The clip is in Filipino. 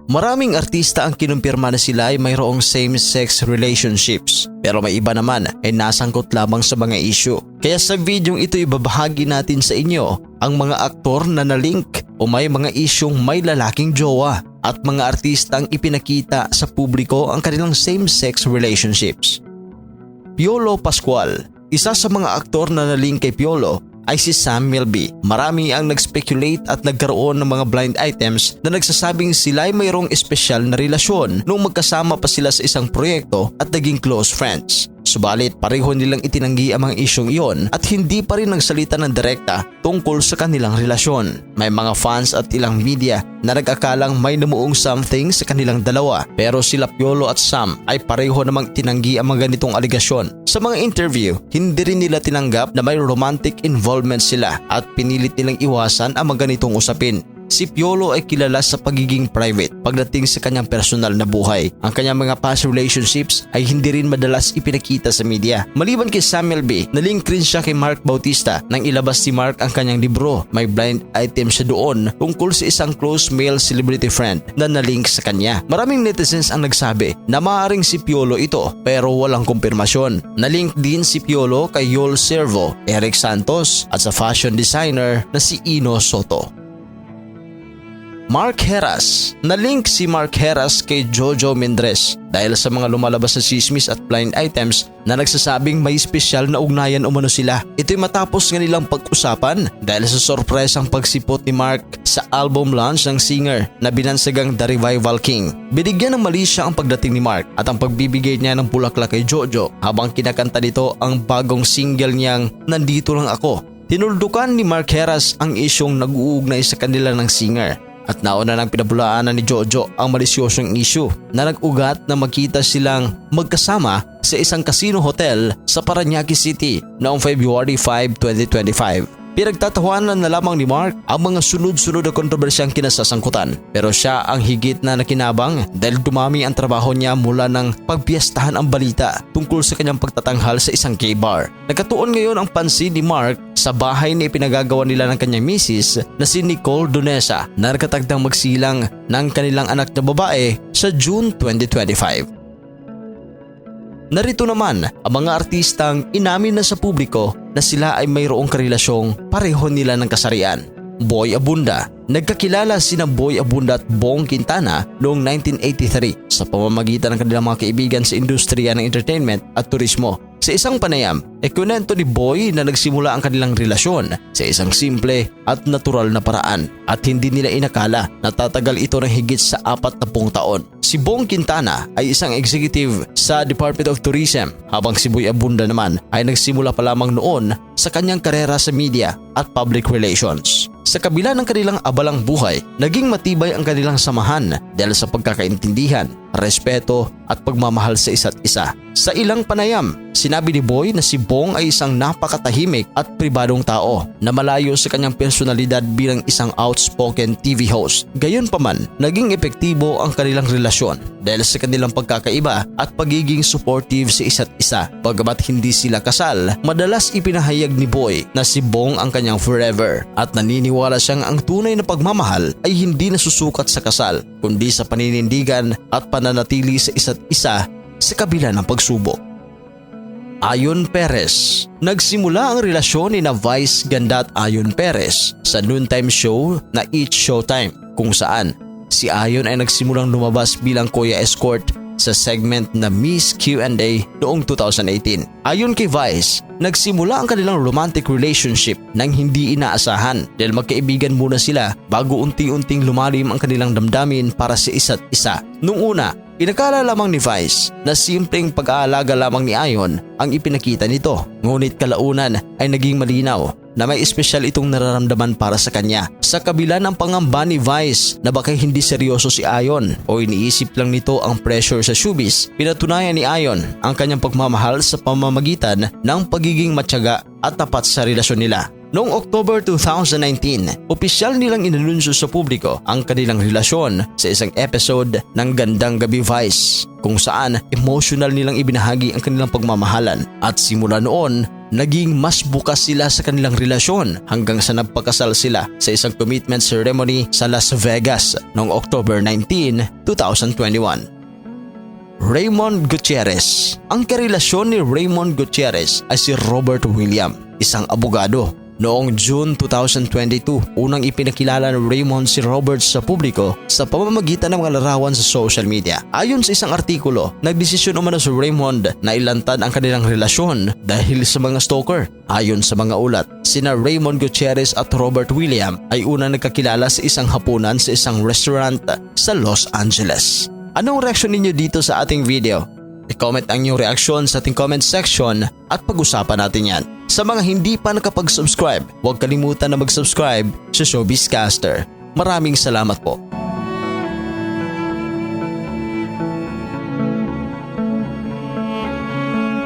Maraming artista ang kinumpirma na sila ay mayroong same-sex relationships, pero may iba naman ay nasangkot lamang sa mga issue. Kaya sa videong ito ibabahagi natin sa inyo ang mga aktor na nalink o may mga isyung may lalaking jowa at mga artistang ipinakita sa publiko ang kanilang same-sex relationships. Piolo Pascual. Isa sa mga aktor na nalink kay Piolo ay si Sam Milby. Marami ang nag-speculate at nagkaroon ng mga blind items na nagsasabing sila ay mayroong espesyal na relasyon nung magkasama pa sila sa isang proyekto at naging close friends. Subalit pareho nilang itinanggi ang mga isyong iyon at hindi pa rin nagsalita ng direkta tungkol sa kanilang relasyon. May mga fans at ilang media na nag-akalang may namuong something sa kanilang dalawa, pero sila Piolo at Sam ay pareho namang itinanggi ang mga ganitong aligasyon. Sa mga interview, hindi rin nila tinanggap na may romantic involvement sila at pinilit nilang iwasan ang mga ganitong usapin. Si Piolo ay kilala sa pagiging private pagdating sa kanyang personal na buhay. Ang kanyang mga past relationships ay hindi rin madalas ipinakita sa media. Maliban kay Sam Milby, nalink rin siya kay Mark Bautista nang ilabas si Mark ang kanyang libro. May blind item siya doon tungkol sa isang close male celebrity friend na nalink sa kanya. Maraming netizens ang nagsabi na maaaring si Piolo ito pero walang kumpirmasyon. Nalink din si Piolo kay Yul Servo, Eric Santos at sa fashion designer na si Ino Soto. Mark Heras. Nalink si Mark Heras kay Jojo Mendres dahil sa mga lumalabas na chismis at blind items na nagsasabing may espesyal na ugnayan umano sila. Ito'y matapos nga nilang pag-usapan dahil sa sorpresang pagsipot ni Mark sa album launch ng singer na binansagang The Revival King. Binigyan ng mali siya ang pagdating ni Mark at ang pagbibigay niya ng bulaklak kay Jojo habang kinakanta nito ang bagong single niyang Nandito Lang Ako. Tinuldukan ni Mark Heras ang isyong nag-uugnay sa kanila ng singer. At nauna nang pinabulaanan ni Jojo ang malisyosong issue na nag-ugat na magkita silang magkasama sa isang casino hotel sa Parañaque City noong February 5, 2025. Pinagtatawanan na lamang ni Mark ang mga sunod-sunod na kontrobersyang kinasasangkutan, pero siya ang higit na nakinabang dahil dumami ang trabaho niya mula ng pagpiestahan ang balita tungkol sa kanyang pagtatanghal sa isang gay bar. Nagkatuon ngayon ang pansin ni Mark sa bahay na ipinagagawa nila ng kanyang misis na si Nicole Donesa na nakatagdang magsilang ng kanilang anak na babae sa June 2025. Narito naman ang mga artistang inamin na sa publiko na sila ay mayroong karelasyong pareho nila ng kasarian. Boy Abunda. Nagkakilala sina Boy Abunda at Bong Quintana noong 1983 sa pamamagitan ng kanilang mga kaibigan sa industriya ng entertainment at turismo. Sa isang panayam, ikunento ni Boy na nagsimula ang kanilang relasyon sa isang simple at natural na paraan at hindi nila inakala na tatagal ito ng higit sa 40 taon. Si Bong Quintana ay isang executive sa Department of Tourism habang si Boy Abunda naman ay nagsimula pa lamang noon sa kanyang karera sa media at public relations. Sa kabila ng kanilang abalang buhay, naging matibay ang kanilang samahan dahil sa pagkakaintindihan, respeto at pagmamahal sa isa't isa. Sa ilang panayam, sinabi ni Boy na si Bong ay isang napakatahimik at pribadong tao na malayo sa kanyang personalidad bilang isang outspoken TV host. Gayunpaman, naging epektibo ang kanilang relasyon dahil sa kanilang pagkakaiba at pagiging supportive sa isa't isa. Bagamat hindi sila kasal, madalas ipinahayag ni Boy na si Bong ang kanyang forever at naniniwala siyang ang tunay na pagmamahal ay hindi nasusukat sa kasal kundi sa paninindigan at pananatili sa isa't isa sa kabila ng pagsubok. Ayon Perez. Nagsimula ang relasyon ni na Vice Ganda at Ayon Perez sa noontime show na Eat Showtime kung saan si Ayon ay nagsimulang lumabas bilang kuya escort sa segment na Miss Q&A noong 2018. Ayon kay Vice, nagsimula ang kanilang romantic relationship nang hindi inaasahan dahil magkaibigan muna sila bago unti-unting lumalim ang kanilang damdamin para sa isa't isa. Noong una, inakala lamang ni Vice na simpleng pag-aalaga lamang ni Ayon ang ipinakita nito. Ngunit kalaunan ay naging malinaw na may espesyal itong nararamdaman para sa kanya. Sa kabila ng pangamba ni Vice na baka hindi seryoso si Ayon o iniisip lang nito ang pressure sa showbiz, pinatunayan ni Ayon ang kanyang pagmamahal sa pamamagitan ng pagiging matyaga at tapat sa relasyon nila. Noong October 2019, opisyal nilang inanunsyo sa publiko ang kanilang relasyon sa isang episode ng Gandang Gabi Vice kung saan emotional nilang ibinahagi ang kanilang pagmamahalan at simula noon naging mas bukas sila sa kanilang relasyon hanggang sa nagpakasal sila sa isang commitment ceremony sa Las Vegas noong October 19, 2021. Raymond Gutierrez. Ang karelasyon ni Raymond Gutierrez ay si Robert William, isang abogado. Noong June 2022, unang ipinakilala ni Raymond si Robert sa publiko sa pamamagitan ng mga larawan sa social media. Ayon sa isang artikulo, nagdesisyon umano si Raymond na ilantad ang kanilang relasyon dahil sa mga stalker. Ayon sa mga ulat, sina Raymond Gutierrez at Robert William ay unang nagkakilala sa isang hapunan sa isang restaurant sa Los Angeles. Anong reaksyon ninyo dito sa ating video? I-comment ang inyong reaksyon sa ating comment section at pag-usapan natin yan. Sa mga hindi pa nakapag-subscribe, huwag kalimutan na mag-subscribe sa Showbiz Caster. Maraming salamat po.